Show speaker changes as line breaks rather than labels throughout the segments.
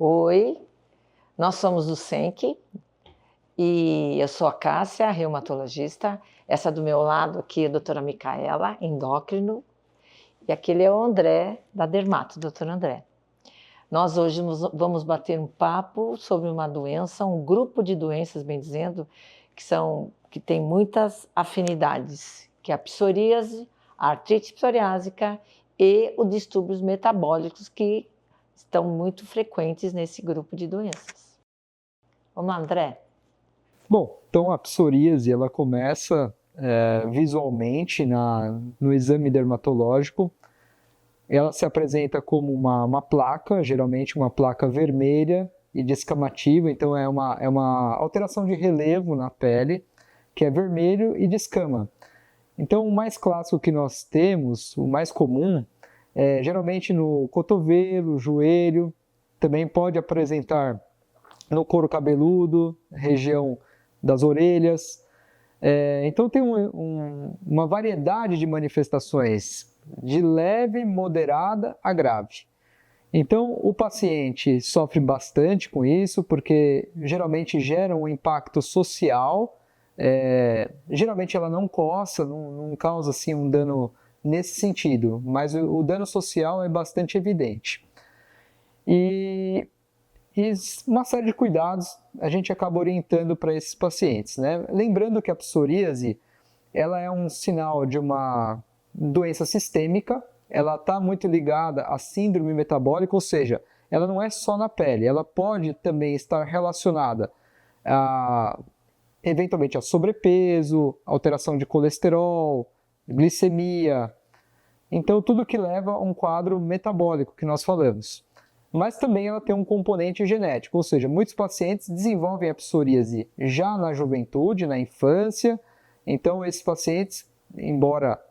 Oi, nós somos do SENC e eu sou a Cássia, reumatologista. Essa do meu lado aqui é a doutora Micaela, endócrino, e aquele é o André, da Dermato, doutor André. Nós hoje vamos bater um papo sobre uma doença, um grupo de doenças, bem dizendo, que tem muitas afinidades, que é a psoríase, a artrite psoriásica e os distúrbios metabólicos que estão muito frequentes nesse grupo de doenças. Vamos lá, André.
Bom, então a psoríase ela começa visualmente no exame dermatológico. Ela se apresenta como uma placa, geralmente uma placa vermelha e descamativa, então é uma alteração de relevo na pele, que é vermelho e descama. Então o mais clássico que nós temos, o mais comum, é geralmente no cotovelo, joelho, também pode apresentar no couro cabeludo, região das orelhas. Então tem uma variedade de manifestações, de leve, moderada a grave. Então o paciente sofre bastante com isso, porque geralmente gera um impacto social. Geralmente ela não coça, não causa assim, um dano nesse sentido, mas o dano social é bastante evidente. E uma série de cuidados a gente acaba orientando para esses pacientes, né? Lembrando que a psoríase ela é um sinal de uma doença sistêmica, ela está muito ligada à síndrome metabólica, ou seja, ela não é só na pele, ela pode também estar relacionada eventualmente a sobrepeso, alteração de colesterol, glicemia, então tudo que leva a um quadro metabólico que nós falamos. Mas também ela tem um componente genético, ou seja, muitos pacientes desenvolvem a psoríase já na juventude, na infância. Então esses pacientes, embora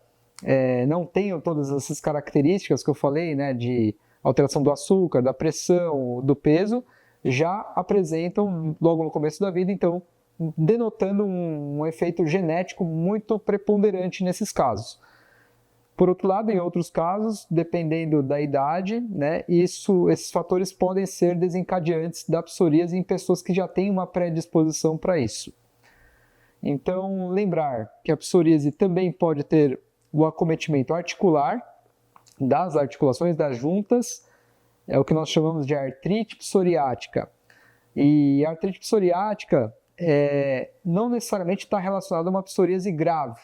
não tenham todas essas características que eu falei, né, de alteração do açúcar, da pressão, do peso, já apresentam logo no começo da vida, então denotando um efeito genético muito preponderante nesses casos. Por outro lado, em outros casos, dependendo da idade, né, esses fatores podem ser desencadeantes da psoríase em pessoas que já têm uma predisposição para isso. Então, lembrar que a psoríase também pode ter o acometimento articular, das articulações das juntas, é o que nós chamamos de artrite psoriática. E a artrite psoriática não necessariamente está relacionada a uma psoríase grave.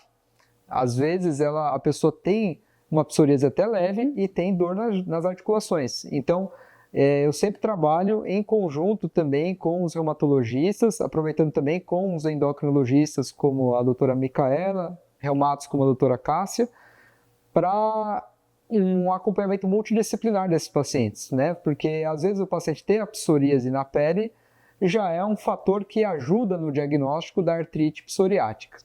Às vezes a pessoa tem uma psoríase até leve e tem dor nas articulações. Então, eu sempre trabalho em conjunto também com os reumatologistas, aproveitando também com os endocrinologistas, como a doutora Micaela, reumatos como a doutora Cássia, para um acompanhamento multidisciplinar desses pacientes, né? Porque às vezes o paciente tem a psoríase na pele já é um fator que ajuda no diagnóstico da artrite psoriática.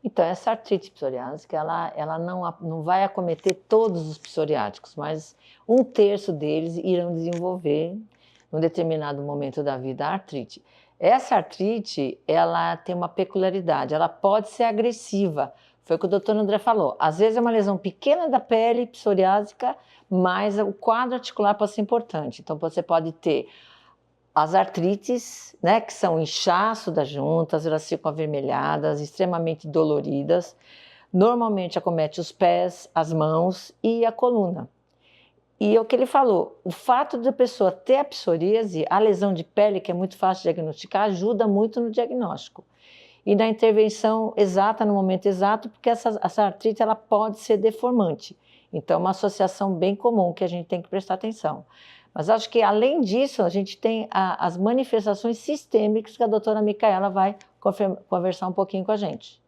Então, essa artrite psoriásica, ela não vai acometer todos os psoriáticos, mas 1/3 deles irão desenvolver, num determinado momento da vida, a artrite. Essa artrite, ela tem uma peculiaridade, ela pode ser agressiva. Foi o que o doutor André falou. Às vezes é uma lesão pequena da pele psoriásica, mas o quadro articular pode ser importante. Então, você pode ter as artrites, né, que são inchaço das juntas, elas ficam avermelhadas, extremamente doloridas. Normalmente acomete os pés, as mãos e a coluna. E é o que ele falou, o fato da pessoa ter a psoríase, a lesão de pele, que é muito fácil de diagnosticar, ajuda muito no diagnóstico. E na intervenção exata, no momento exato, porque essa artrite ela pode ser deformante. Então, é uma associação bem comum que a gente tem que prestar atenção. Mas acho que, além disso, a gente tem as manifestações sistêmicas que a doutora Micaela vai conversar um pouquinho com a gente.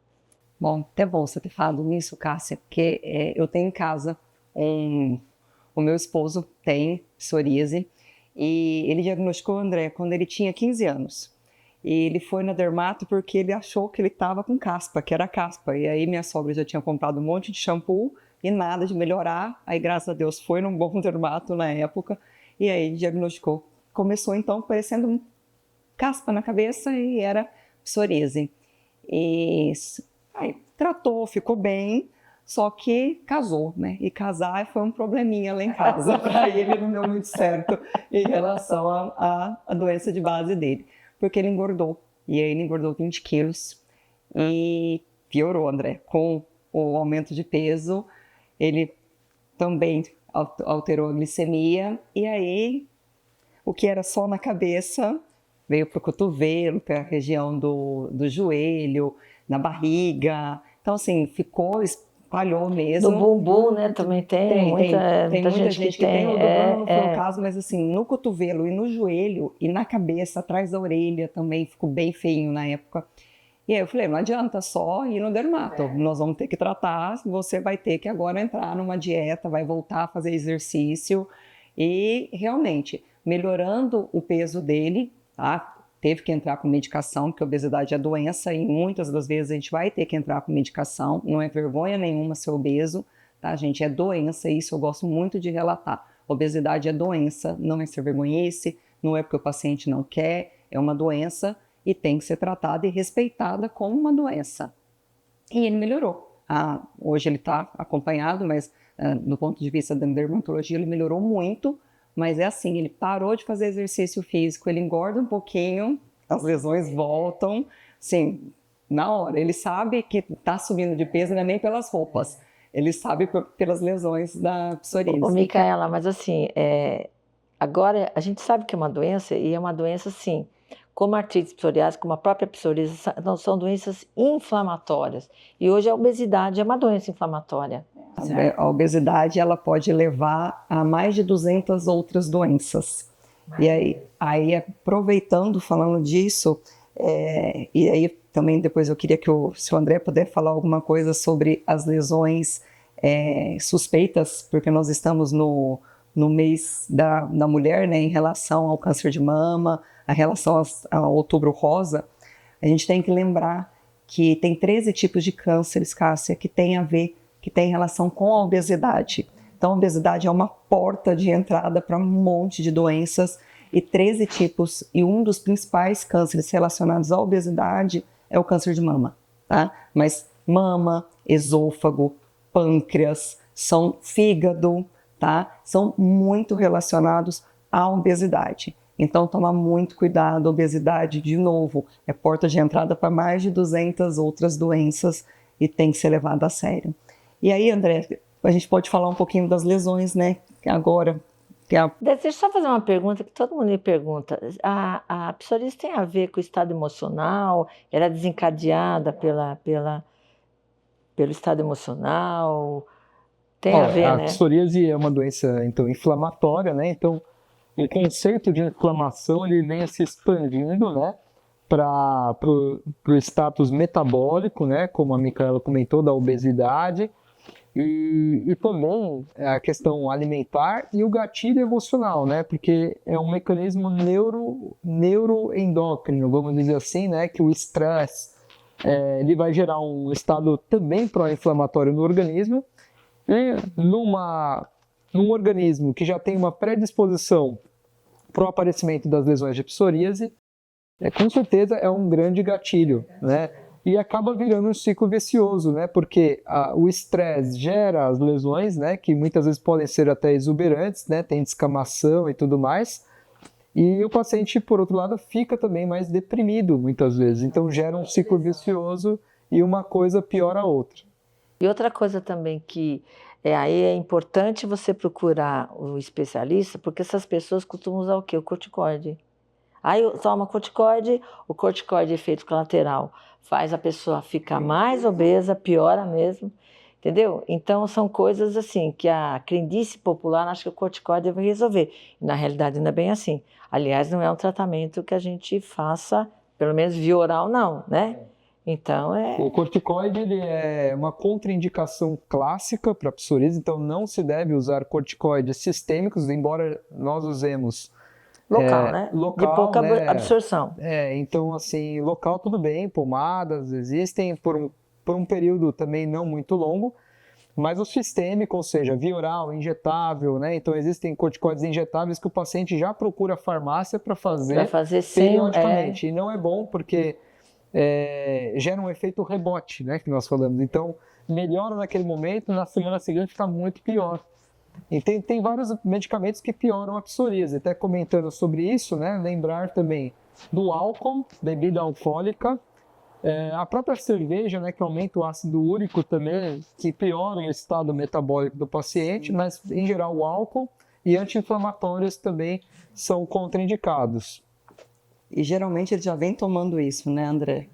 Bom, até bom você ter falado nisso, Cássia, porque eu tenho em casa o meu esposo tem psoríase e ele diagnosticou o André quando ele tinha 15 anos. E ele foi na dermato porque ele achou que ele estava com caspa, que era caspa. E aí minha sogra já tinha comprado um monte de shampoo e nada de melhorar. Aí, graças a Deus, foi num bom dermato na época. E aí diagnosticou. Começou então parecendo caspa na cabeça e era psoríase. E aí tratou, ficou bem. só que casou, né? E casar foi um probleminha lá em casa. Para ele não deu muito certo em relação à doença de base dele, porque ele engordou. E aí ele engordou 20 quilos e piorou, André. Com o aumento de peso, ele também alterou a glicemia. E aí, o que era só na cabeça veio para o cotovelo, para a região do joelho, na barriga. Então, assim, espalhou mesmo.
Do bumbum, né? Também tem muita gente que tem.
O do bumbum não foi o caso, mas assim, no cotovelo e no joelho e na cabeça, atrás da orelha também ficou bem feinho na época. E aí eu falei, não adianta só ir no dermato, nós vamos ter que tratar, você vai ter que agora entrar numa dieta, vai voltar a fazer exercício e realmente melhorando o peso dele, tá? Teve que entrar com medicação, porque a obesidade é doença e muitas das vezes a gente vai ter que entrar com medicação, não é vergonha nenhuma ser obeso, tá, gente? É doença, isso eu gosto muito de relatar. Obesidade é doença, não é ser vergonhice, não é porque o paciente não quer, é uma doença e tem que ser tratada e respeitada como uma doença. E ele melhorou. Hoje ele está acompanhado, mas do ponto de vista da dermatologia ele melhorou muito, mas é assim, ele parou de fazer exercício físico, ele engorda um pouquinho, as lesões voltam, sim, na hora. Ele sabe que está subindo de peso, não é nem pelas roupas, ele sabe pelas lesões da psoríase.
Ô, Micaela, mas assim, agora a gente sabe que é uma doença, e é uma doença, sim, como a artrite psoriásica, como a própria psoríase, são doenças inflamatórias. E hoje a obesidade é uma doença inflamatória.
A obesidade ela pode levar a mais de 200 outras doenças. E aí aproveitando, falando disso, e aí também depois eu queria que se o André puder falar alguma coisa sobre as lesões suspeitas, porque nós estamos no mês da mulher, né, em relação ao câncer de mama, a relação ao outubro rosa. A gente tem que lembrar que tem 13 tipos de cânceres, Cássia, que tem relação com a obesidade. Então, a obesidade é uma porta de entrada para um monte de doenças e 13 tipos, e um dos principais cânceres relacionados à obesidade é o câncer de mama, tá? Mas mama, esôfago, pâncreas, fígado, tá? São muito relacionados à obesidade. Então, tomar muito cuidado. A obesidade, de novo, é porta de entrada para mais de 200 outras doenças e tem que ser levado a sério. E aí, André, a gente pode falar um pouquinho das lesões, né? Agora.
Deixa eu só fazer uma pergunta que todo mundo me pergunta. A psoríase tem a ver com o estado emocional? Ela é desencadeada pelo estado emocional? Tem a ver, né?
A psoríase é uma doença, então, inflamatória, né? Então, o conceito de inflamação, ele vem se expandindo, né? Para o status metabólico, né? Como a Micaela comentou, da obesidade. E também a questão alimentar e o gatilho emocional, né? Porque é um mecanismo neuroendócrino, vamos dizer assim, né? Que o estresse ele vai gerar um estado também pró-inflamatório no organismo. E num organismo que já tem uma predisposição para o aparecimento das lesões de psoríase, com certeza é um grande gatilho, né? E acaba virando um ciclo vicioso, né? Porque o estresse gera as lesões, né? Que muitas vezes podem ser até exuberantes, né? Tem descamação e tudo mais. E o paciente, por outro lado, fica também mais deprimido muitas vezes. Então gera um ciclo vicioso e uma coisa piora a outra.
E outra coisa também que aí é importante você procurar o especialista, porque essas pessoas costumam usar o quê? O corticoide. Aí toma corticoide, o corticoide efeito colateral faz a pessoa ficar mais obesa, piora mesmo, entendeu? Então são coisas assim que a crendice popular acha que o corticoide deve resolver. Na realidade não é bem assim. Aliás, não é um tratamento que a gente faça, pelo menos via oral não, né? Então
O corticoide ele é uma contraindicação clássica para psoríase, então não se deve usar corticoides sistêmicos, embora nós usemos
local, né?
Local,
de pouca
né?
absorção.
Então, assim, local tudo bem, pomadas existem por um período também não muito longo, mas o sistêmico, ou seja, via oral, injetável, né? Então existem corticoides injetáveis que o paciente já procura a farmácia para fazer periodicamente. E não é bom porque gera um efeito rebote, né? Que nós falamos. Então, melhora naquele momento, na semana seguinte está muito pior. E tem vários medicamentos que pioram a psoríase. Até comentando sobre isso, né, lembrar também do álcool, bebida alcoólica, a própria cerveja, né, que aumenta o ácido úrico também, que piora o estado metabólico do paciente, mas em geral o álcool e anti-inflamatórios também são contraindicados.
E geralmente eles já vêm tomando isso, né, André?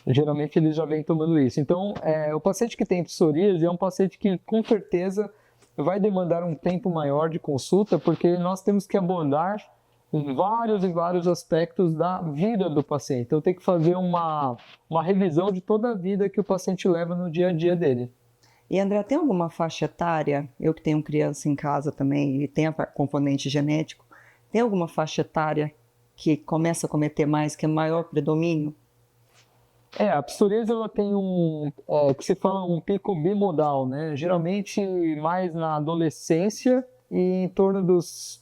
Geralmente eles já vêm tomando isso. Então, o paciente que tem psoríase é um paciente que com certeza vai demandar um tempo maior de consulta, porque nós temos que abordar vários e vários aspectos da vida do paciente. Então tem que fazer uma revisão de toda a vida que o paciente leva no dia a dia dele.
E André, tem alguma faixa etária? Eu que tenho criança em casa também e tem a componente genético, tem alguma faixa etária que começa a cometer mais, que é maior predomínio?
A psoríase ela tem que se fala um pico bimodal, né? Geralmente mais na adolescência e em torno dos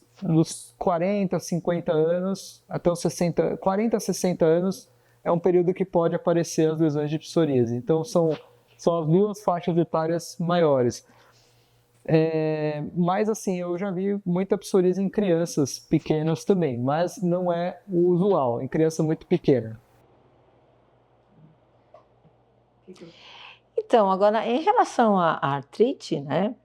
40, 50 anos, até os 60, 40, 60 anos é um período que pode aparecer as lesões de psoríase. Então são as duas faixas etárias maiores. Mas assim, eu já vi muita psoríase em crianças pequenas também, mas não é o usual, em criança muito pequena.
Então, agora, em relação à artrite, né?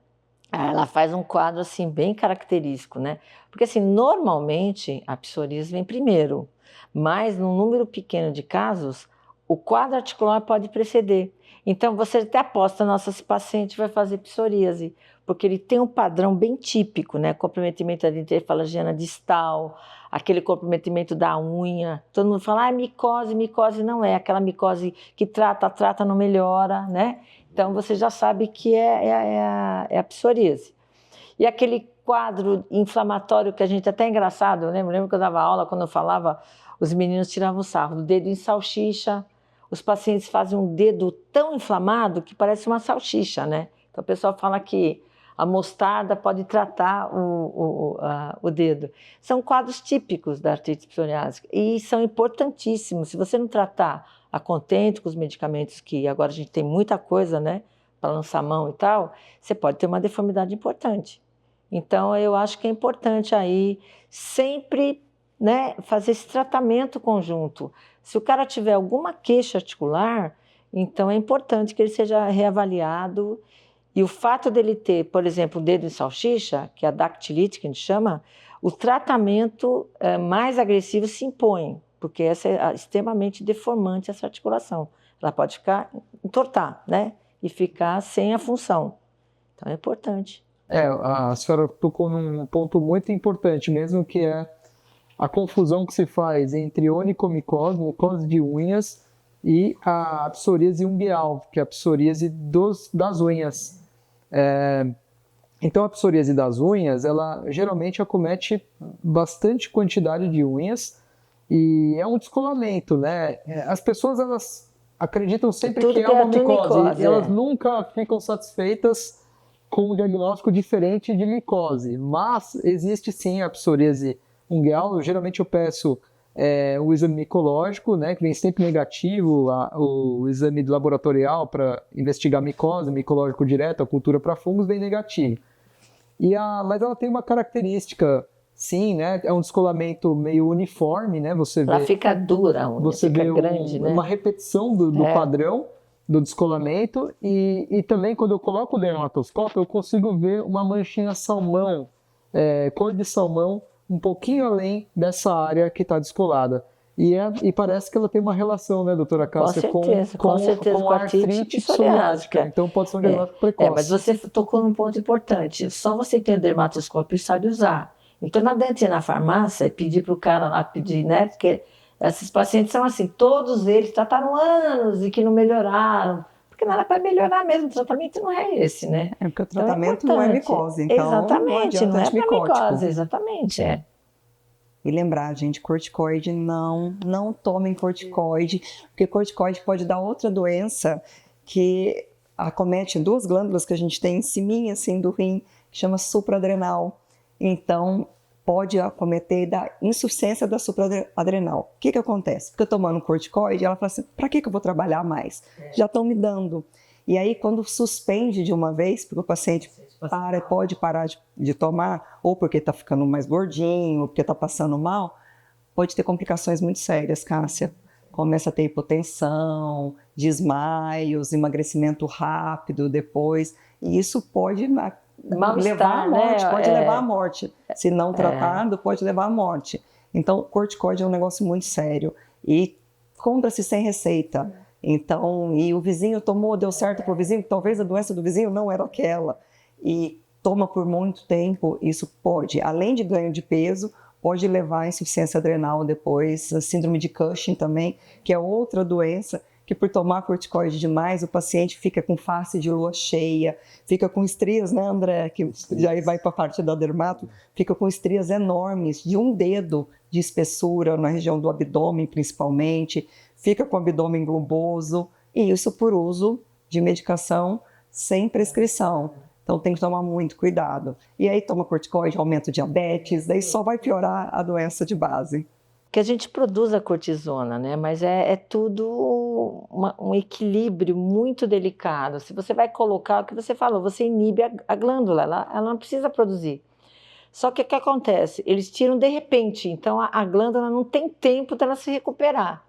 Ela faz um quadro assim bem característico, né? Porque assim, normalmente a psoríase vem primeiro, mas num número pequeno de casos, o quadro articular pode preceder. Então você até aposta, nossa, esse paciente vai fazer psoríase, porque ele tem um padrão bem típico, né? Comprometimento da interfalagiana distal, aquele comprometimento da unha. Todo mundo fala, micose, micose não é, aquela micose que trata, não melhora, né? Então, você já sabe que é a psoríase. E aquele quadro inflamatório que a gente até é engraçado, eu lembro que eu dava aula, quando eu falava, os meninos tiravam sarro do dedo em salsicha. Os pacientes fazem um dedo tão inflamado que parece uma salsicha, né? Então, o pessoal fala que a mostarda pode tratar o dedo. São quadros típicos da artrite psoriásica e são importantíssimos. Se você não tratar a contento com os medicamentos, que agora a gente tem muita coisa, né, para lançar mão e tal, você pode ter uma deformidade importante. Então, eu acho que é importante aí sempre, né, fazer esse tratamento conjunto. Se o cara tiver alguma queixa articular, então é importante que ele seja reavaliado. E o fato dele ter, por exemplo, o dedo em salsicha, que é a dactilite que a gente chama, o tratamento mais agressivo se impõe, porque essa é extremamente deformante, essa articulação. Ela pode entortar, né? E ficar sem a função. Então é importante.
A senhora tocou num ponto muito importante mesmo, que é a confusão que se faz entre onicomicose, micose de unhas, e a psoríase ungueal, que é a psoríase das unhas. Então a psoríase das unhas, ela geralmente acomete bastante quantidade de unhas e é um descolamento, né? As pessoas, elas acreditam sempre que é uma micose e elas nunca ficam satisfeitas com um diagnóstico diferente de micose, mas existe sim a psoríase ungueal. Geralmente eu peço o exame micológico, né, que vem sempre negativo, o exame laboratorial para investigar micose, micológico direto, a cultura para fungos vem negativo. Mas ela tem uma característica, sim, né, é um descolamento meio uniforme, né,
ela fica dura, a unha,
você
fica
vê
grande, né?
Uma repetição do padrão do descolamento e também quando eu coloco o dermatoscópio eu consigo ver uma manchinha salmão, cor de salmão, um pouquinho além dessa área que está descolada. E parece que ela tem uma relação, né, doutora Cássia, com a artrite psoriásica. Então pode ser um diagnóstico precoce.
Mas você tocou num ponto importante. Só você ter dermatoscópio e sabe usar. Então não adianta ir na farmácia e pedir para o cara lá pedir, né? Porque esses pacientes são assim, todos eles trataram anos e que não melhoraram. Porque não era para melhorar mesmo, o tratamento não é esse, né?
Porque o tratamento não é micose, então
exatamente, não é para micose, exatamente,
E lembrar, gente, corticoide, não tomem corticoide, porque corticoide pode dar outra doença que acomete duas glândulas que a gente tem em cima, assim, do rim, que chama supraadrenal. Então, pode acometer da insuficiência da supraadrenal. O que acontece? Porque eu tomando corticoide, ela fala assim, para que eu vou trabalhar mais? Já estão me dando. E aí, quando suspende de uma vez, porque o paciente pode parar de tomar, ou porque está ficando mais gordinho, ou porque está passando mal, pode ter complicações muito sérias, Cássia. Começa a ter hipotensão, desmaios, emagrecimento rápido depois, e isso pode levar à morte,
né?
pode levar à morte. Se não tratado, pode levar à morte. Então, corticoide é um negócio muito sério e compra-se sem receita. Então, e o vizinho tomou, deu certo para o vizinho, talvez a doença do vizinho não era aquela. E toma por muito tempo, isso pode, além de ganho de peso, pode levar à insuficiência adrenal depois, a síndrome de Cushing também, que é outra doença que por tomar corticoide demais, o paciente fica com face de lua cheia, fica com estrias, né, André, que já vai para a parte da dermato, fica com estrias enormes, de um dedo de espessura na região do abdômen principalmente, fica com o abdômen globoso, e isso por uso de medicação sem prescrição. Então tem que tomar muito cuidado. E aí toma corticoide, aumenta o diabetes, daí só vai piorar a doença de base.
Que a gente produz a cortisona, né? Mas é tudo um equilíbrio muito delicado. Se você vai colocar o que você falou, você inibe a glândula, ela não precisa produzir. Só que o que acontece? Eles tiram de repente, então a glândula não tem tempo dela se recuperar.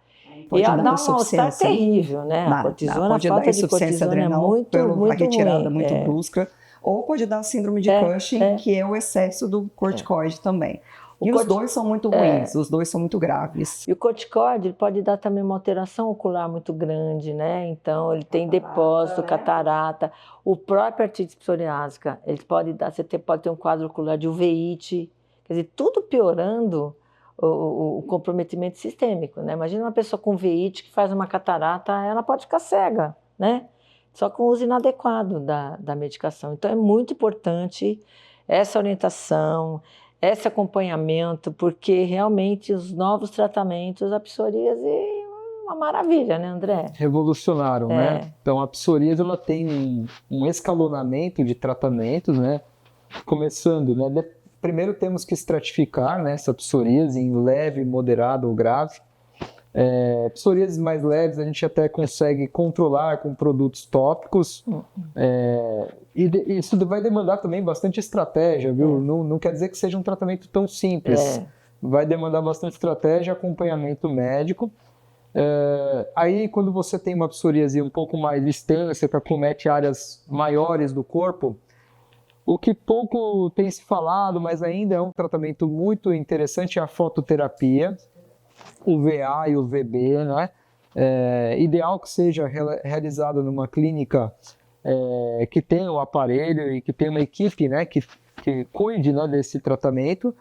Pode
e ela
dar
dá um mal-estar terrível, né? A cortisona,
pode
a falta
dar
de
insuficiência
cortisona
adrenal
é muito
pela retirada
ruim.
muito brusca, ou pode dar síndrome de Cushing, que é o excesso do corticoide também. E os dois são muito ruins, os dois são muito graves.
E o corticoide pode dar também uma alteração ocular muito grande, né? Então, ele tem depósito, catarata. O próprio artrite psoriásica, ele pode dar, você pode ter um quadro ocular de uveíte. Quer dizer, tudo piorando o comprometimento sistêmico, né? Imagina uma pessoa com uveíte que faz uma catarata, ela pode ficar cega, né? Só com o uso inadequado da medicação. Então, é muito importante essa orientação, esse acompanhamento, porque realmente os novos tratamentos, a psoríase é uma maravilha, né, André?
Revolucionaram, né? Então a psoríase ela tem um escalonamento de tratamentos, né? Começando, né? Primeiro temos que estratificar, né, essa psoríase em leve, moderado ou grave. Psoríases mais leves a gente até consegue controlar com produtos tópicos. E isso vai demandar também bastante estratégia, viu? Não quer dizer que seja um tratamento tão simples. Vai demandar bastante estratégia, acompanhamento médico. Aí, quando você tem uma psoríase um pouco mais extensa, que acomete áreas maiores do corpo, o que pouco tem se falado, mas ainda é um tratamento muito interessante, é a fototerapia, o VA e o VB, né? Ideal que seja realizado numa clínica que tenha o aparelho e que tenha uma equipe, né, que cuide, né, desse tratamento.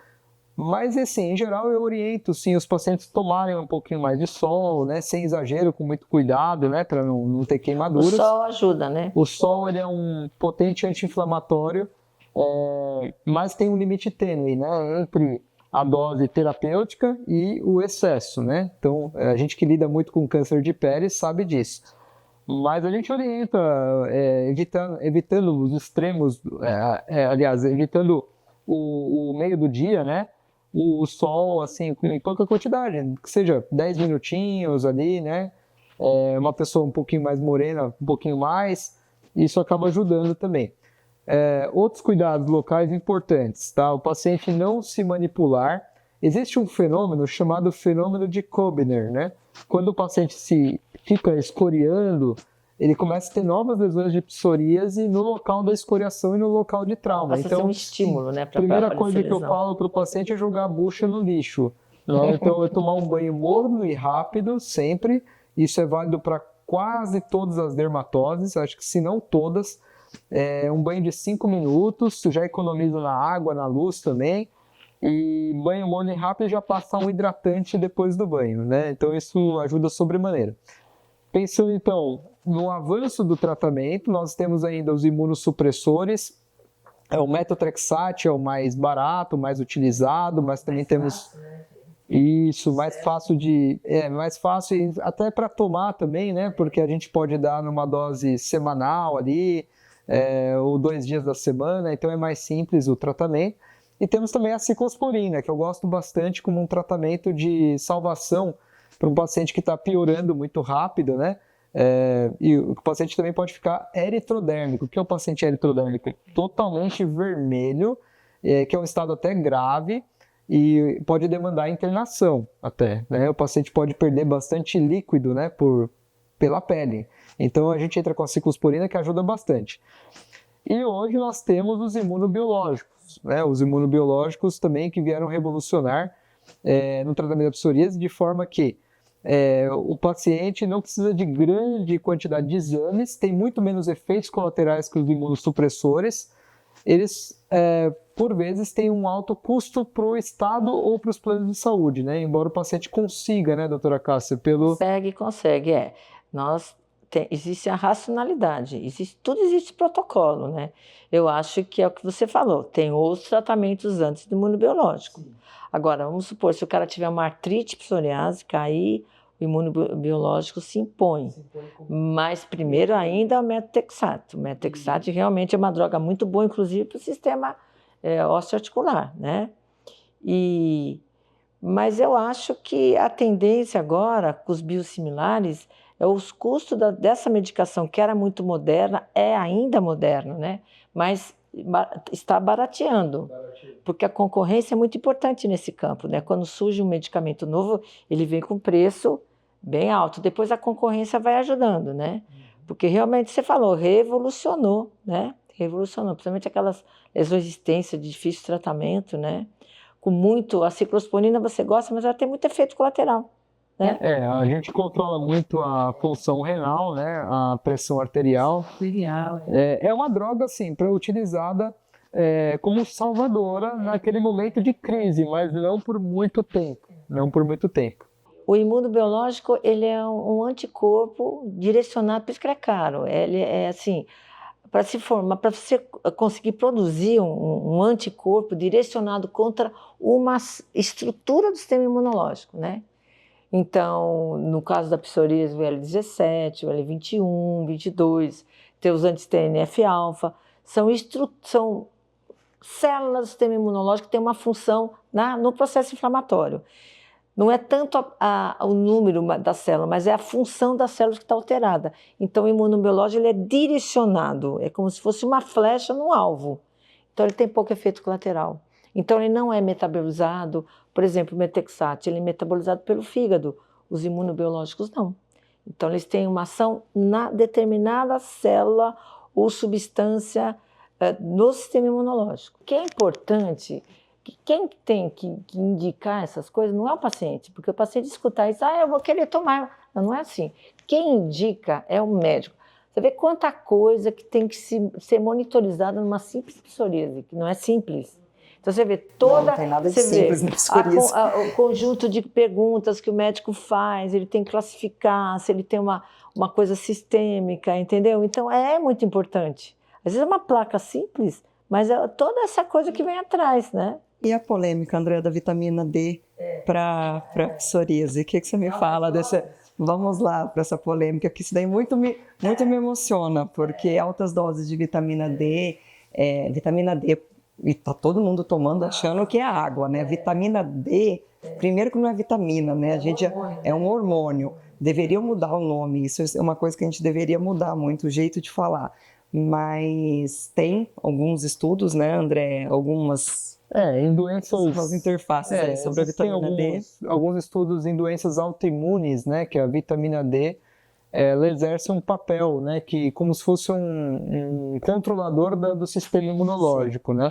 Mas, assim, em geral, eu oriento, sim, os pacientes tomarem um pouquinho mais de sol, né, sem exagero, com muito cuidado, né, para não ter queimaduras.
O sol ajuda, né?
O sol, ele é um potente anti-inflamatório, mas tem um limite tênue, né, entre a dose terapêutica e o excesso, né? Então, a gente que lida muito com câncer de pele sabe disso. Mas a gente orienta, evitando os extremos, aliás, evitando o meio do dia, né? O sol, assim, em pouca quantidade, que seja 10 minutinhos ali, né? Uma pessoa um pouquinho mais morena, um pouquinho mais, isso acaba ajudando também. Outros cuidados locais importantes, tá? O paciente não se manipular. Existe um fenômeno chamado fenômeno de Koebner, né? Quando o paciente se fica escoriando, ele começa a ter novas lesões de psoríase no local da escoriação e no local de trauma.
Passa a ser um estímulo, né?
A primeira coisa que eu falo para o paciente é jogar a bucha no lixo. Né? Então, é tomar um banho morno e rápido, sempre. Isso é válido para quase todas as dermatoses, acho que se não todas. Um banho de 5 minutos, já economiza na água, na luz também. E banho morno e rápido, já passar um hidratante depois do banho, né? Então isso ajuda sobremaneira. Pensando então no avanço do tratamento, nós temos ainda os imunossupressores. O metotrexate é o mais barato, mais utilizado, mas também temos isso, mais fácil mais fácil até para tomar também, né? Porque a gente pode dar numa dose semanal ali, ou 2 dias da semana, então é mais simples o tratamento. E temos também a ciclosporina, que eu gosto bastante como um tratamento de salvação para um paciente que está piorando muito rápido, né? E o paciente também pode ficar eritrodérmico. O que é o paciente eritrodérmico? Totalmente vermelho, que é um estado até grave e pode demandar internação até, né? O paciente pode perder bastante líquido, né, pela pele. Então a gente entra com a ciclosporina, que ajuda bastante. E hoje nós temos os imunobiológicos, né? Os imunobiológicos também que vieram revolucionar no tratamento da psoríase, de forma que o paciente não precisa de grande quantidade de exames, tem muito menos efeitos colaterais que os imunossupressores. Eles, por vezes, têm um alto custo para o Estado ou para os planos de saúde, né? Embora o paciente consiga, né, doutora Cássia,
Consegue. Existe a racionalidade, tudo existe protocolo, né? Eu acho que é o que você falou, tem outros tratamentos antes do imunobiológico. Sim. Agora, vamos supor, se o cara tiver uma artrite psoriásica, aí o imunobiológico se impõe. Mas primeiro ainda é o methotrexate. O methotrexate realmente é uma droga muito boa, inclusive para o sistema osteoarticular, né? Mas eu acho que a tendência agora, com os biosimilares, os custos dessa medicação, que era muito moderna, é ainda moderna, né? Mas está barateando, porque a concorrência é muito importante nesse campo, né? Quando surge um medicamento novo, ele vem com preço bem alto, depois a concorrência vai ajudando, né? Porque realmente, você falou, revolucionou, né? Revolucionou, principalmente aquelas lesões extensas de difícil tratamento, né? A ciclosporina você gosta, mas ela tem muito efeito colateral, né?
A gente controla muito a função renal, né? A pressão arterial. É uma droga, assim, utilizada como salvadora naquele momento de crise, mas não por muito tempo. Não por muito tempo.
O imunobiológico, ele é um anticorpo direcionado, por isso que ele é caro. Ele é assim, para você conseguir produzir um anticorpo direcionado contra uma estrutura do sistema imunológico, né? Então, no caso da psoríase, o L17, o L21, 22, tem os anti-TNF-alfa, são células do sistema imunológico que têm uma função no processo inflamatório. Não é tanto o número da célula, mas é a função das células que está alterada. Então, o imunobiológico ele é direcionado, é como se fosse uma flecha no alvo. Então, ele tem pouco efeito colateral. Então, ele não é metabolizado, por exemplo, o methotrexate, ele é metabolizado pelo fígado, os imunobiológicos não. Então, eles têm uma ação na determinada célula ou substância no sistema imunológico. O que é importante, que quem tem que indicar essas coisas não é o paciente, porque o paciente escutar isso, eu vou querer tomar. Não é assim. Quem indica é o médico. Você vê quanta coisa que tem que ser monitorizada numa simples psoríase, que não é simples. Então você vê
não tem nada de simples na psoríase.
O conjunto de perguntas que o médico faz, ele tem que classificar, se ele tem uma coisa sistêmica, entendeu? Então é muito importante. Às vezes é uma placa simples, mas é toda essa coisa que vem atrás, né?
E a polêmica, André, da vitamina D para psoríase? O que você me fala dessa? Vamos lá para essa polêmica, que isso daí muito me emociona, porque altas doses de vitamina D, e tá todo mundo tomando achando que é água, né? Vitamina D, primeiro que não é vitamina, né? A gente é um hormônio. Deveriam mudar o nome, isso é uma coisa que a gente deveria mudar muito, o jeito de falar. Mas tem alguns estudos, né, André? Algumas
em doenças
interfaces sobre a vitamina D.
Alguns estudos em doenças autoimunes, né, que a vitamina D ela exerce um papel, né, que como se fosse um controlador do sistema imunológico, né?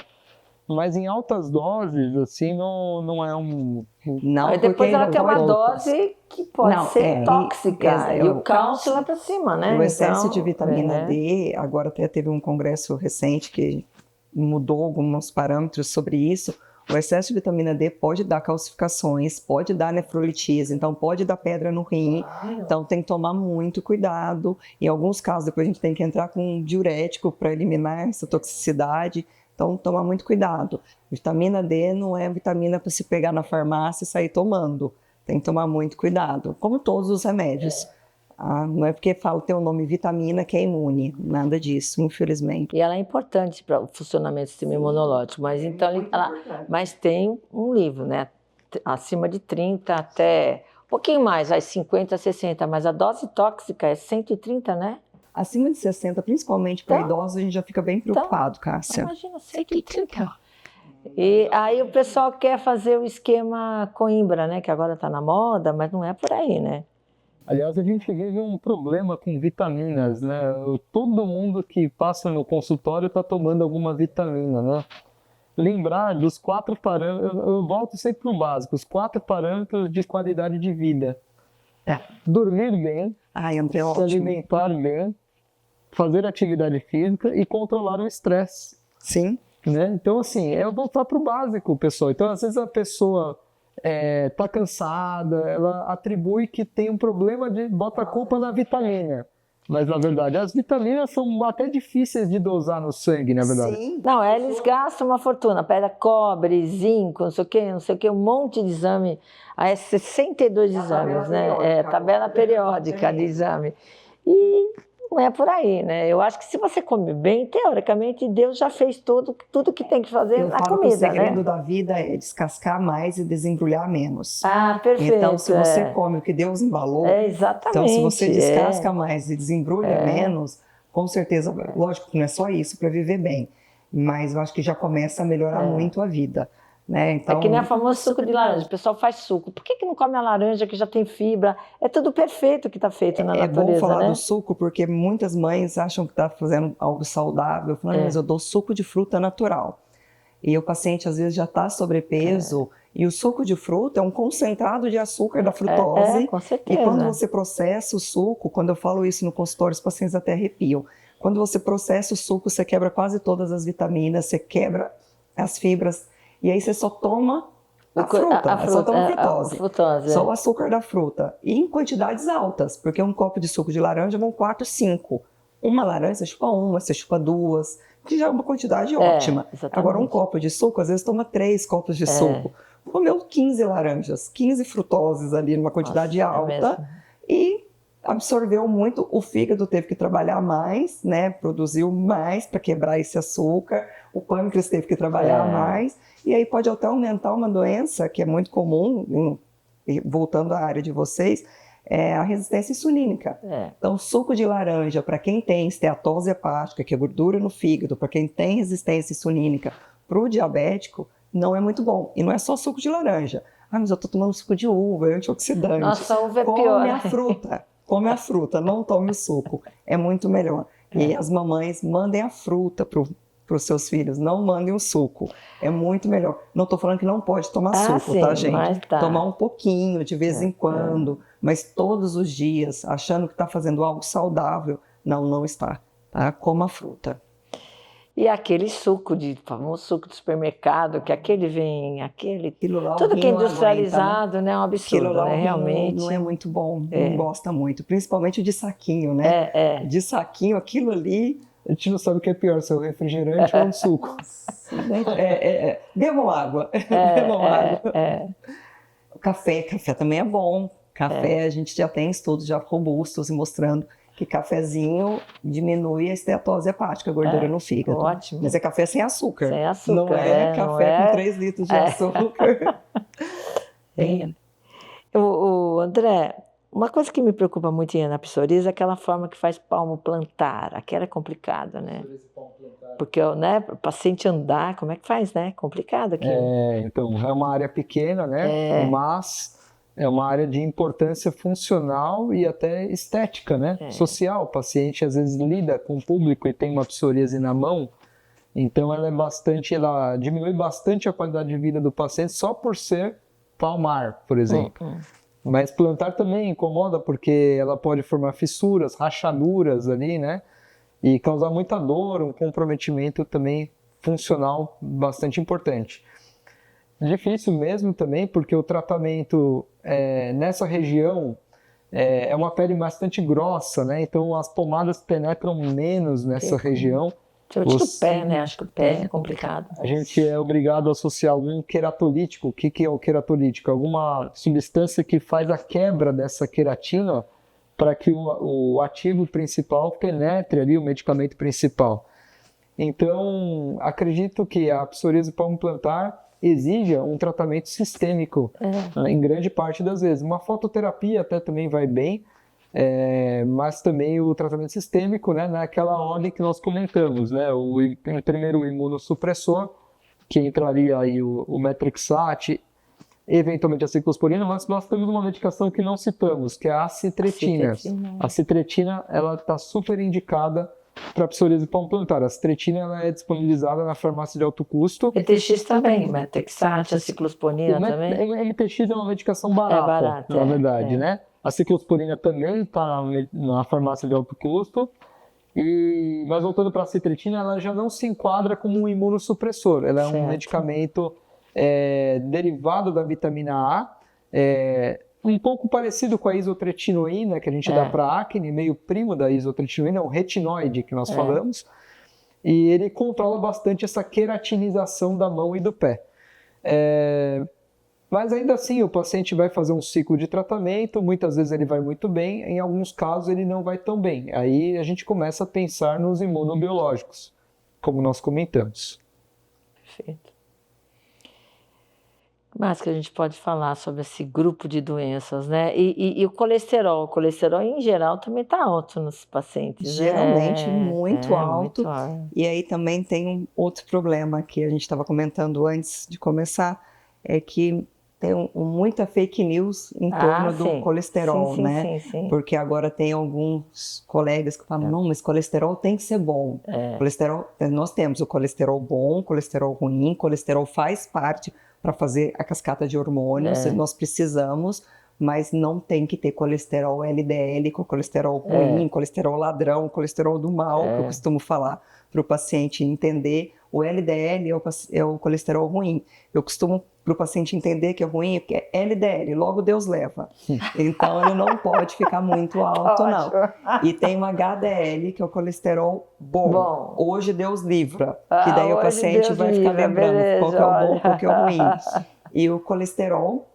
Mas em altas doses, assim, não é um...
Não, e depois ela tem uma dose que pode ser tóxica, e o cálcio vai para cima, né?
O excesso de vitamina D, agora até teve um congresso recente que mudou alguns parâmetros sobre isso. O excesso de vitamina D pode dar calcificações, pode dar nefrolitise, então pode dar pedra no rim, então tem que tomar muito cuidado. Em alguns casos, depois a gente tem que entrar com um diurético para eliminar essa toxicidade, então tomar muito cuidado. Vitamina D não é vitamina para se pegar na farmácia e sair tomando, tem que tomar muito cuidado, como todos os remédios. Não é porque tem o nome vitamina que é imune, nada disso, infelizmente.
E ela é importante para o funcionamento do sistema imunológico, mas, mas tem um livro, né? Acima de 30 até pouquinho mais, vai 50, 60, mas a dose tóxica é 130, né?
Acima de 60, principalmente para
Então,
idosos, a gente já fica bem preocupado, Cássia.
Imagina, 130. E aí o pessoal quer fazer o esquema Coimbra, né? Que agora está na moda, mas não é por aí, né?
Aliás, a gente vive um problema com vitaminas, né? Todo mundo que passa no consultório está tomando alguma vitamina, né? Lembrar dos 4 parâmetros, eu volto sempre para o básico, os 4 parâmetros de qualidade de vida. Dormir bem,
Ai, André,
se
ótimo.
alimentar bem, fazer atividade física e controlar o estresse.
Sim.
Né? Então, assim, é voltar para o básico, pessoal. Então, às vezes a pessoa tá cansada, ela atribui que tem um problema bota a culpa na vitamina. Mas, na verdade, as vitaminas são até difíceis de dosar no sangue, na verdade.
Sim.
Não, eles gastam uma fortuna, pega cobre, zinco, não sei o que, um monte de exame. Aí é 62 exames, né? É tabela periódica de exame. E não é por aí, né? Eu acho que se você come bem, teoricamente, Deus já fez tudo que tem que fazer
Eu
na
falo que o
comida,
segredo
né?
da vida é descascar mais e desembrulhar menos.
Ah, perfeito.
Então, se você come o que Deus embalou,
exatamente.
então se você descasca mais e desembrulha menos, com certeza, lógico que não é só isso para viver bem, mas eu acho que já começa a melhorar muito a vida. Né? Então,
é que nem a famosa suco de laranja. O pessoal faz suco. Por que não come a laranja que já tem fibra? É tudo perfeito que está feito na natureza,
bom falar
né?
do suco, porque muitas mães acham que está fazendo algo saudável. Falando, mas eu dou suco de fruta natural. E o paciente, às vezes, já está sobrepeso. E o suco de fruta é um concentrado de açúcar da frutose.
Com certeza.
E quando você processa o suco, quando eu falo isso no consultório, os pacientes até arrepiam. Quando você processa o suco, você quebra quase todas as vitaminas, você quebra as fibras. E aí você só toma a fruta, só toma frutose, só o açúcar da fruta. E em quantidades altas, porque um copo de suco de laranja vão 4, 5. Uma laranja você chupa uma, você chupa 2, que já é uma quantidade ótima.
Exatamente.
Agora um copo de suco, às vezes toma 3 copos de suco. Comeu 15 laranjas, 15 frutoses ali numa quantidade alta e absorveu muito, o fígado teve que trabalhar mais, né? Produziu mais para quebrar esse açúcar, o pâncreas teve que trabalhar mais, e aí pode até aumentar uma doença que é muito comum, voltando à área de vocês, é a resistência insulínica. Então, suco de laranja, para quem tem esteatose hepática, que é gordura no fígado, para quem tem resistência insulínica, para o diabético, não é muito bom. E não é só suco de laranja. Ah, mas eu estou tomando suco de uva, é antioxidante.
Nossa, a uva é pior.
Come a fruta. Come a fruta, não tome o suco. É muito melhor. E as mamães mandem a fruta para os seus filhos, não mandem o suco. É muito melhor. Não estou falando que não pode tomar suco,
sim,
tá, gente?
mas
Tomar um pouquinho, de vez em quando, mas todos os dias, achando que está fazendo algo saudável. Não, não está. Tá? Coma a fruta.
E aquele suco famoso suco do supermercado, que aquele
lá,
tudo que é industrializado,
aguenta,
né? É um absurdo,
lá,
né? Realmente.
Não é muito bom, não gosta muito. Principalmente o de saquinho, né? De saquinho, aquilo ali...
A gente não sabe o que é pior, se é o refrigerante ou o suco.
Bebam água. Bebam água. Café também é bom. Café, a gente já tem estudos já robustos mostrando que cafezinho diminui a esteatose hepática, a gordura no fígado.
Ótimo.
Mas é café sem açúcar.
Sem açúcar.
Não é café com 3 litros de açúcar.
André, uma coisa que me preocupa muito na psoríase é aquela forma que faz palmo plantar. Aquela é complicada, né? Porque, né, o paciente andar, como é que faz, né? Complicado aqui.
Então, é uma área pequena, né? Mas é uma área de importância funcional e até estética, né? Social. O paciente às vezes lida com o público e tem uma psoríase na mão, então ela diminui bastante a qualidade de vida do paciente só por ser palmar, por exemplo. Mas plantar também incomoda porque ela pode formar fissuras, rachaduras ali, né? E causar muita dor, um comprometimento também funcional bastante importante. Difícil mesmo também, porque o tratamento nessa região é uma pele bastante grossa, né? Então as pomadas penetram menos nessa região.
Eu tiro o pé, né? Acho que o pé é complicado.
A gente é obrigado a associar algum queratolítico. O que é o queratolítico? Alguma substância que faz a quebra dessa queratina para que o ativo principal penetre ali, o medicamento principal. Então, acredito que a psoríase palmo plantar exija um tratamento sistêmico, em grande parte das vezes. Uma fototerapia até também vai bem, mas também o tratamento sistêmico, né, naquela ordem que nós comentamos, né, primeiro o imunossupressor, que entraria aí o Metrixate, eventualmente a ciclosporina, mas nós temos uma medicação que não citamos, que é a acitretina. A acitretina, ela está super indicada para psoríase palmoplantar. A acitretina ela é disponibilizada na farmácia de alto custo.
MTX também, Metrixate, a ciclosporina também.
MTX é uma medicação barata, na verdade, né? A ciclosporina também está na farmácia de alto custo. Mas voltando para a acitretina, ela já não se enquadra como um imunossupressor. Ela é um medicamento derivado da vitamina A, um pouco parecido com a isotretinoína que a gente dá para acne, meio primo da isotretinoína, o retinoide que nós falamos. E ele controla bastante essa queratinização da mão e do pé. Mas ainda assim, o paciente vai fazer um ciclo de tratamento, muitas vezes ele vai muito bem, em alguns casos ele não vai tão bem. Aí a gente começa a pensar nos imunobiológicos, como nós comentamos.
Perfeito. O que mais que a gente pode falar sobre esse grupo de doenças, né? E o colesterol? O colesterol, em geral, também está alto nos pacientes,
geralmente,
né?
muito alto. E aí também tem um outro problema que a gente estava comentando antes de começar, é que tem muita fake news em torno do colesterol, né? Sim. Porque agora tem alguns colegas que falam, não, mas colesterol tem que ser bom. Colesterol, nós temos o colesterol bom, colesterol ruim, colesterol faz parte para fazer a cascata de hormônios, nós precisamos, mas não tem que ter colesterol LDL, com colesterol ruim, colesterol ladrão, colesterol do mal, que eu costumo falar para o paciente entender. O LDL é o colesterol ruim. Eu costumo para o paciente entender que é ruim, porque é LDL, logo Deus leva. Então ele não pode ficar muito alto, não. E tem o HDL, que é o colesterol bom. Hoje Deus livra, que daí o paciente Deus vai ficar lembrando qual que é o bom, qual que é o ruim. E o colesterol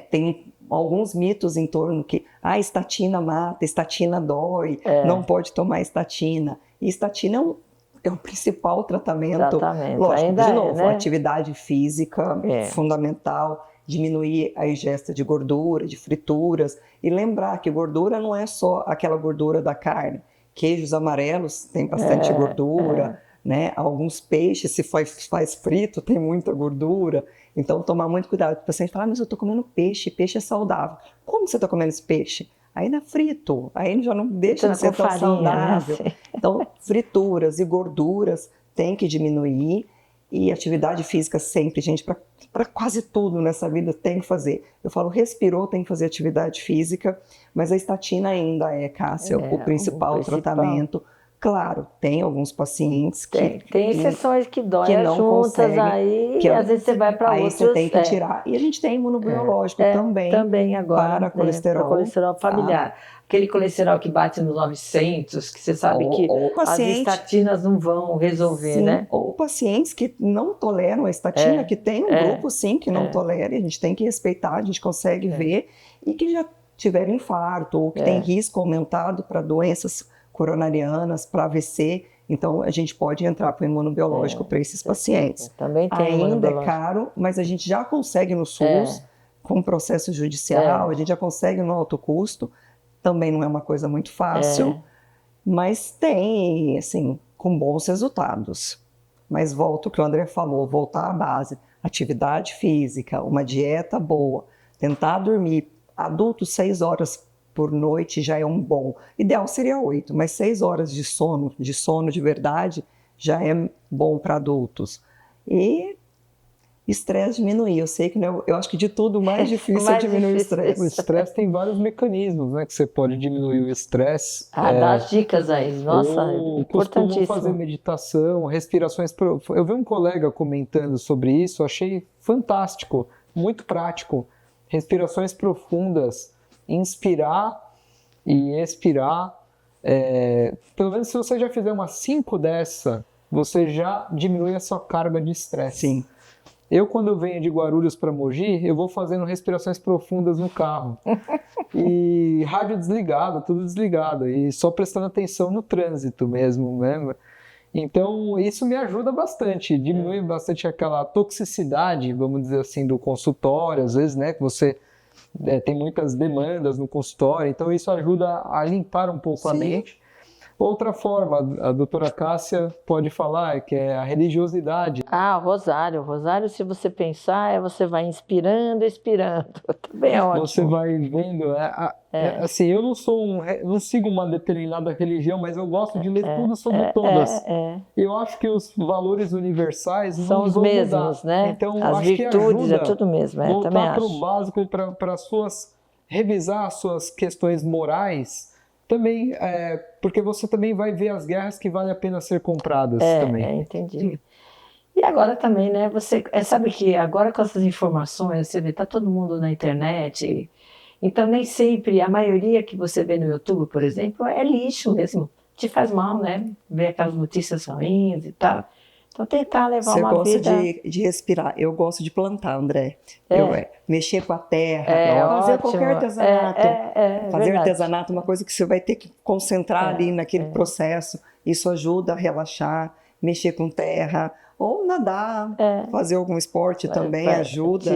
tem alguns mitos em torno que estatina mata, estatina dói, não pode tomar estatina. E estatina é o principal tratamento. Lógico, ainda de novo, atividade física fundamental, diminuir a ingesta de gordura, de frituras, e lembrar que gordura não é só aquela gordura da carne. Queijos amarelos tem bastante gordura, né? Alguns peixes, se faz frito, tem muita gordura. Então, tomar muito cuidado. O paciente fala, mas eu estou comendo peixe, peixe é saudável. Como você está comendo esse peixe? Aí é frito, aí já não deixa de ser tão saudável. Né? Então, frituras e gorduras tem que diminuir, e atividade física sempre, gente, para quase tudo nessa vida tem que fazer. Eu falo, respirou, tem que fazer atividade física, mas a estatina ainda Cássia, o principal tratamento. Claro, tem alguns pacientes que...
Tem exceções que dói não juntas, aí às vezes você vai para outros...
Aí você tem que tirar. E a gente tem imunobiológico também
agora,
para colesterol.
Para colesterol familiar. Aquele colesterol que bate nos 900, que você sabe que as estatinas não vão resolver, né?
Ou pacientes que não toleram a estatina, que tem um grupo, sim, que não tolera, e a gente tem que respeitar, a gente consegue ver, e que já tiveram infarto, ou que tem risco aumentado para doenças coronarianas, para AVC, então a gente pode entrar para o imunobiológico para esses pacientes.
Também tem
ainda é caro, mas a gente já consegue no SUS, com processo judicial, a gente já consegue no alto custo, também não é uma coisa muito fácil, mas tem, assim, com bons resultados. Mas volto ao que o André falou, voltar à base, atividade física, uma dieta boa, tentar dormir, adultos 6 horas por noite já é um bom. Ideal seria 8, mas 6 horas de sono de verdade, já é bom para adultos. E estresse diminuir. Eu sei que eu acho que de tudo o mais difícil é diminuir o estresse.
O estresse tem vários mecanismos, né, que você pode diminuir o estresse.
Dá as dicas aí, nossa,
Costumam
importantíssimo.
fazer meditação, respirações. Eu vi um colega comentando sobre isso, achei fantástico, muito prático. Respirações profundas, inspirar e expirar. Pelo menos se você já fizer umas 5 dessa, você já diminui a sua carga de estresse.
Sim.
Eu, quando venho de Guarulhos para Mogi, eu vou fazendo respirações profundas no carro. E rádio desligado, tudo desligado. E só prestando atenção no trânsito mesmo. Então, isso me ajuda bastante, diminui bastante aquela toxicidade, vamos dizer assim, do consultório, às vezes, né, que você tem muitas demandas no consultório, então isso ajuda a limpar um pouco a mente. Outra forma, a doutora Cássia pode falar, que é a religiosidade.
Ah, o rosário. O rosário, se você pensar, você vai inspirando, expirando. Também é ótimo.
Você vai vendo, assim, eu não sigo uma determinada religião, mas eu gosto de ler tudo sobre todas. Eu acho que os valores universais
são os mesmos, né?
Então,
as
acho
virtudes
que
é tudo mesmo.
Voltar para o básico, para revisar as suas questões morais, também, porque você também vai ver as guerras que vale a pena ser compradas também.
Entendi. E agora também, né, você sabe que agora com essas informações, você vê, tá todo mundo na internet, então nem sempre, a maioria que você vê no YouTube, por exemplo, é lixo mesmo, te faz mal, né, ver aquelas notícias ruins e tal. Então tentar levar uma vida...
Você gosta de respirar, eu gosto de plantar, André. Mexer com a terra, fazer
ótimo.
qualquer artesanato. Fazer
verdade.
artesanato é uma coisa que você vai ter que concentrar ali naquele processo. Isso ajuda a relaxar, mexer com terra, ou nadar, fazer algum esporte também ajuda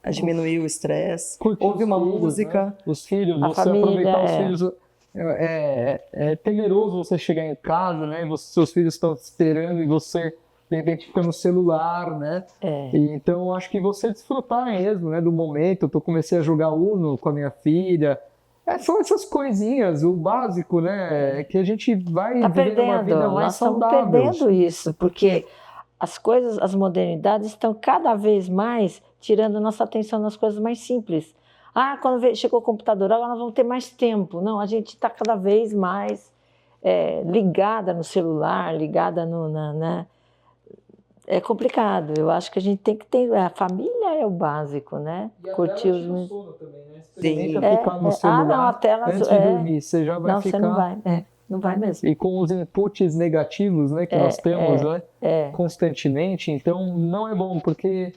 a diminuir o estresse. Ouvir uma música.
Né? Os filhos,
a
você
família,
aproveitar os filhos. É temeroso você chegar em casa, né? Seus filhos estão esperando e você de repente fica no celular, né? Então acho que você desfrutar mesmo, né, do momento. Eu comecei a jogar Uno com a minha filha. São essas coisinhas, o básico, né? Que a gente vai vivendo uma vida mais saudável.
Nós estamos perdendo isso, porque as coisas, as modernidades estão cada vez mais tirando nossa atenção nas coisas mais simples. Ah, quando chegou o computador, agora nós vamos ter mais tempo. Não, a gente está cada vez mais ligada no celular, ligada né? É complicado. Eu acho que a gente tem que ter... A família é o básico, né?
E
curtir os...
no sono também, né? Experimenta ficar no celular
não, a tela,
antes de dormir. Você já vai ficar...
Você não vai. Não vai mesmo.
E com os inputs negativos, né, que nós temos, né? Constantemente. Então, não é bom, porque...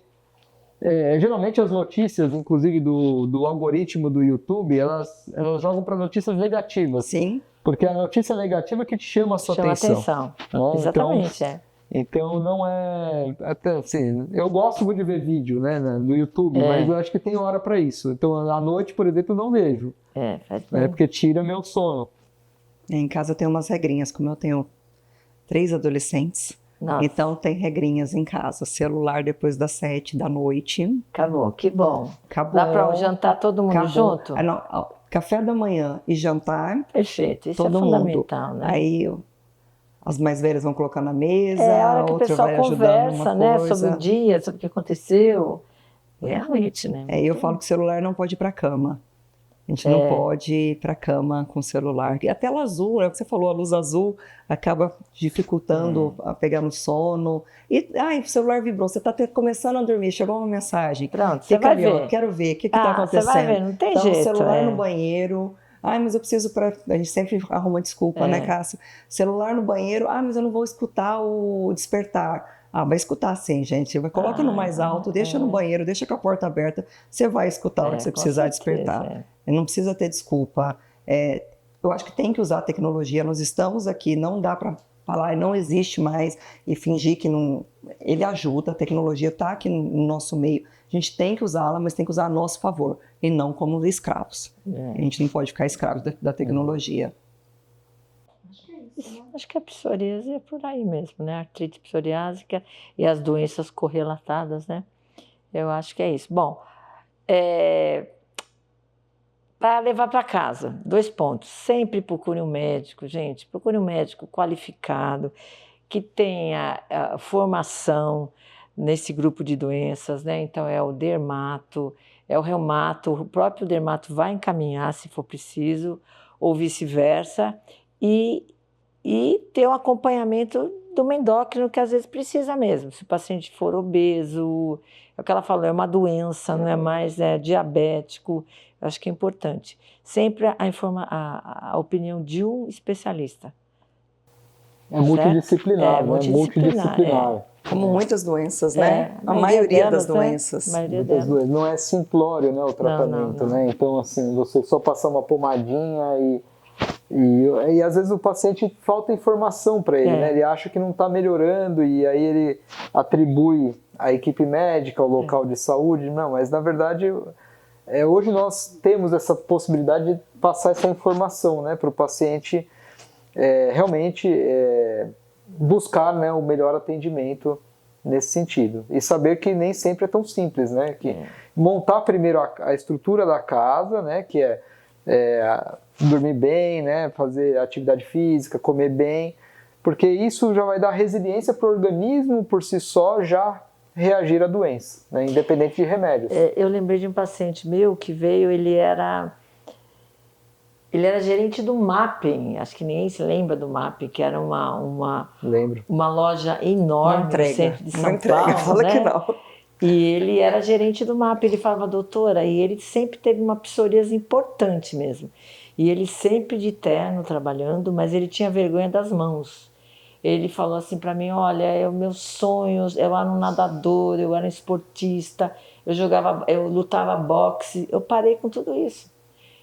geralmente as notícias, inclusive do algoritmo do YouTube, elas jogam para notícias negativas.
Sim.
Porque a notícia negativa é que te chama a sua atenção.
Exatamente,
Então não até assim, eu gosto muito de ver vídeo, né, no YouTube, mas eu acho que tem hora para isso. Então à noite, por exemplo, eu não vejo.
Faz bem.
Porque tira meu sono.
Em casa eu tenho umas regrinhas, como eu tenho 3 adolescentes.
Nossa.
Então tem regrinhas em casa, celular depois das 7 da noite.
Acabou, que bom.
Acabou.
Dá para jantar todo mundo junto?
Café da manhã e jantar.
Perfeito, isso
todo
é fundamental,
mundo.
né?
Aí as mais velhas vão colocar na mesa,
a hora que
outra
o pessoal
vai ajudando
conversa, né,
coisa.
sobre o dia, sobre o que aconteceu. Realmente, né?
Eu falo que o celular não pode ir para a cama. A gente não pode ir para a cama com o celular. E a tela azul, é o que você falou, a luz azul acaba dificultando a pegar no sono. E, o celular vibrou, você está começando a dormir, chegou uma mensagem.
Pronto, você vai ver.
Quero ver, o que está acontecendo?
Você vai ver, não tem jeito.
Celular no banheiro. Mas eu preciso A gente sempre arruma desculpa, né, Cássia? Celular no banheiro. Mas eu não vou escutar o despertar. Vai escutar sim, gente. Coloca no mais alto, deixa no banheiro, deixa com a porta aberta. Você vai escutar a hora que você precisar despertar. Não precisa ter desculpa. Eu acho que tem que usar a tecnologia. Nós estamos aqui, não dá para falar, não existe mais e fingir que não... Ele ajuda, a tecnologia está aqui no nosso meio. A gente tem que usá-la, mas tem que usar a nosso favor e não como escravos. A gente não pode ficar escravo da tecnologia.
Acho que a psoríase é por aí mesmo, né? A artrite psoriásica e as doenças correlatadas, né? Eu acho que é isso. Bom, para levar para casa, 2 pontos. Sempre procure um médico, gente. Procure um médico qualificado, que tenha formação nesse grupo de doenças, né? Então é o dermato, é o reumato, o próprio dermato vai encaminhar se for preciso, ou vice-versa, e ter um acompanhamento do endócrino, que às vezes precisa mesmo. Se o paciente for obeso, é o que ela falou, é uma doença, não é mais diabético, eu acho que é importante. Sempre a opinião de um especialista.
Multidisciplinar, né? Multidisciplinar.
Como muitas doenças, né? A maioria das doenças.
Muitas doenças. Não é simplório, né, o tratamento, né? Então, assim, você só passar uma pomadinha e E às vezes o paciente falta informação para ele,
É.
né? Ele acha que não está melhorando e aí ele atribui à equipe médica, ao local de saúde. Não, mas na verdade, hoje nós temos essa possibilidade de passar essa informação, né, para o paciente realmente buscar, né, o melhor atendimento nesse sentido. E saber que nem sempre é tão simples, né? Que montar primeiro a estrutura da casa, né, que dormir bem, né, fazer atividade física, comer bem, porque isso já vai dar resiliência para o organismo por si só já reagir à doença, né, independente de remédios.
Eu lembrei de um paciente meu que veio, ele era gerente do Mapping, acho que ninguém se lembra do Mapping, que era
Lembro.
uma loja enorme no centro de São Paulo,
Fala
né?
que não.
E ele era gerente do MAP, ele falava, doutora, e ele sempre teve uma psoríase importante mesmo. E ele sempre de terno trabalhando, mas ele tinha vergonha das mãos. Ele falou assim para mim, olha, meus sonhos, eu era um nadador, eu era um esportista, eu lutava boxe, eu parei com tudo isso.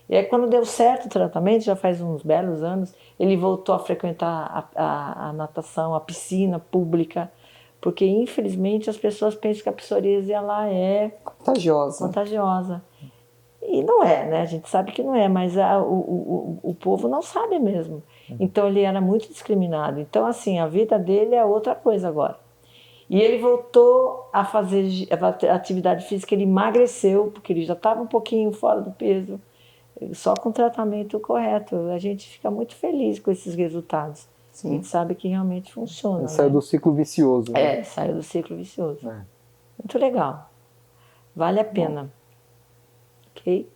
E aí quando deu certo o tratamento, já faz uns belos anos, ele voltou a frequentar a natação, a piscina pública, porque infelizmente as pessoas pensam que a psoríase ela é contagiosa. E não é, né? A gente sabe que não é, mas o povo não sabe mesmo. Então ele era muito discriminado. Então assim, a vida dele é outra coisa agora. E ele voltou a fazer atividade física, ele emagreceu, porque ele já estava um pouquinho fora do peso, só com o tratamento correto. A gente fica muito feliz com esses resultados. Sim. A gente sabe que realmente funciona. Ele
saiu do ciclo vicioso. Né?
Saiu do ciclo vicioso. Muito legal. Vale a pena. Ok?